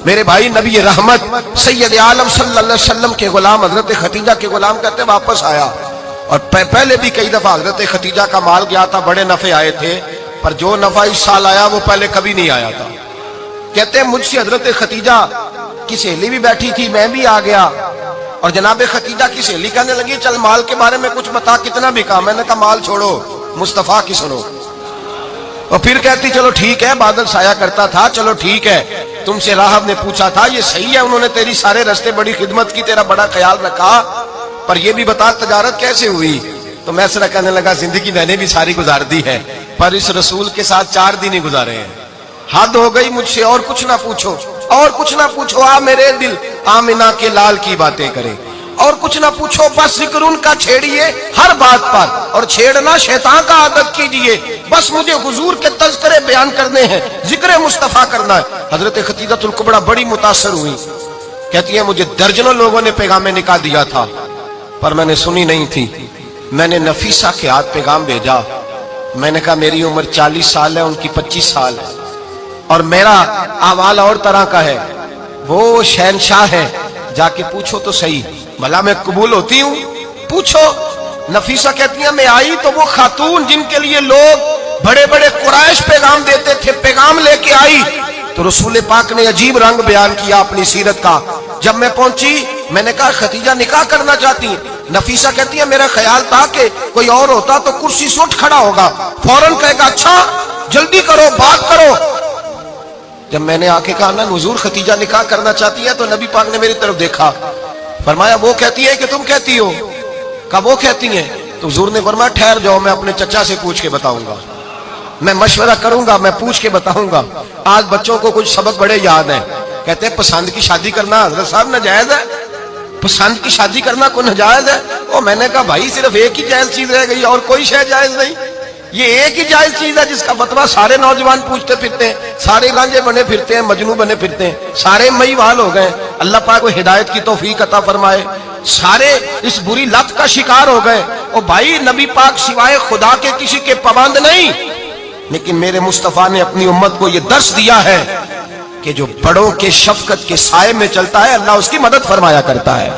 میرے بھائی نبی رحمت سید عالم صلی اللہ علیہ وسلم کے غلام حضرت خدیجہ کے غلام کہتے واپس آیا، اور پہلے بھی کئی دفعہ حضرت خدیجہ کا مال گیا تھا، بڑے نفع آئے تھے، پر جو نفع اس سال آیا وہ پہلے کبھی نہیں آیا تھا۔ کہتے ہیں مجھ سے حضرت خدیجہ کی سہیلی بھی بیٹھی تھی، میں بھی آ گیا، اور جناب خدیجہ کی سہیلی کہنے لگی چل مال کے بارے میں کچھ بتا، کتنا بھی کہا۔ میں نے کہا مال چھوڑو، مصطفیٰ کی سنو۔ اور پھر کہتی چلو ٹھیک ہے، بادل سایہ کرتا تھا، چلو ٹھیک ہے، تم سے راہب نے پوچھا تھا، یہ صحیح ہے انہوں نے تیری سارے رستے بڑی خدمت کی، تیرا بڑا خیال رکھا، پر یہ بھی بتا تجارت کیسے ہوئی؟ تو میں سرا کہنے لگا زندگی میں نے بھی ساری گزار دی ہے، پر اس رسول کے ساتھ 4 دن ہی گزارے ہیں، حد ہو گئی مجھ سے، اور کچھ نہ پوچھو، اور کچھ نہ پوچھو، آ میرے دل آمنہ کے لال کی باتیں کرے، اور کچھ نہ پوچھو، بس ذکر ان کا چھیڑیے ہر بات پر، اور چھیڑنا شیطان کا عادت کیجئے، بس مجھے حضور کے تذکرے بیان کرنے ہیں، ذکر مصطفیٰ کرنا ہے۔ حضرت خدیجہ الکبریٰ بڑی متاثر ہوئی، کہتی ہیں مجھے درجنوں لوگوں نے پیغام نکاح دیا تھا، پر میں نے سنی نہیں تھی، میں نے نفیسہ کے ہاتھ پیغام بھیجا، میں نے کہا میری عمر 40 سال ہے، ان کی 25 سال ہے، اور میرا اعمال اور طرح کا ہے، وہ شہنشاہ ہے، جا کے پوچھو تو صحیح، بھلا میں قبول ہوتی ہوں؟ پوچھو۔ نفیسہ کہتی ہیں میں آئی تو وہ خاتون جن کے لیے لوگ بڑے بڑے قریش پیغام دیتے تھے، پیغام لے کے آئی، تو رسول پاک نے عجیب رنگ بیان کیا اپنی سیرت کا۔ جب میں پہنچی میں نے کہا خدیجہ نکاح کرنا چاہتی ہیں؟ نفیسہ کہتی ہے میرا خیال تھا کہ کوئی اور ہوتا تو کرسی سے اٹھ کھڑا ہوگا، فوراً کہے گا اچھا جلدی کرو بات کرو۔ جب میں نے آ کے کہا نا حضور خدیجہ نکاح کرنا چاہتی ہے، تو نبی پاک نے میری طرف دیکھا، فرمایا وہ کہتی ہے کہ تم کہتی ہو؟ کہا وہ کہتی ہیں، تو حضور نے فرمایا ٹھہر جاؤ، میں اپنے چچا سے پوچھ کے بتاؤں گا، میں مشورہ کروں گا، میں پوچھ کے بتاؤں گا۔ آج بچوں کو کچھ سبق بڑے یاد ہیں، کہتے ہیں پسند کی شادی کرنا حضرت صاحب ناجائز ہے، پسند کی شادی کرنا کوئی ناجائز ہے؟ اور میں نے کہا بھائی صرف ایک ہی جائز چیز رہ گئی، اور کوئی شے جائز نہیں، یہ ایک ہی جائز چیز ہے جس کا فتویٰ سارے نوجوان پوچھتے پھرتے ہیں، سارے گانجے بنے پھرتے ہیں، مجنوں بنے پھرتے ہیں، سارے مئی وال ہو گئے، اللہ پاک کو ہدایت کی توفیق عطا فرمائے، سارے اس بری لت کا شکار ہو گئے۔ اور بھائی نبی پاک سوائے خدا کے کسی کے پابند نہیں، لیکن میرے مصطفیٰ نے اپنی امت کو یہ درس دیا ہے کہ جو بڑوں کے شفقت کے سائے میں چلتا ہے اللہ اس کی مدد فرمایا کرتا ہے۔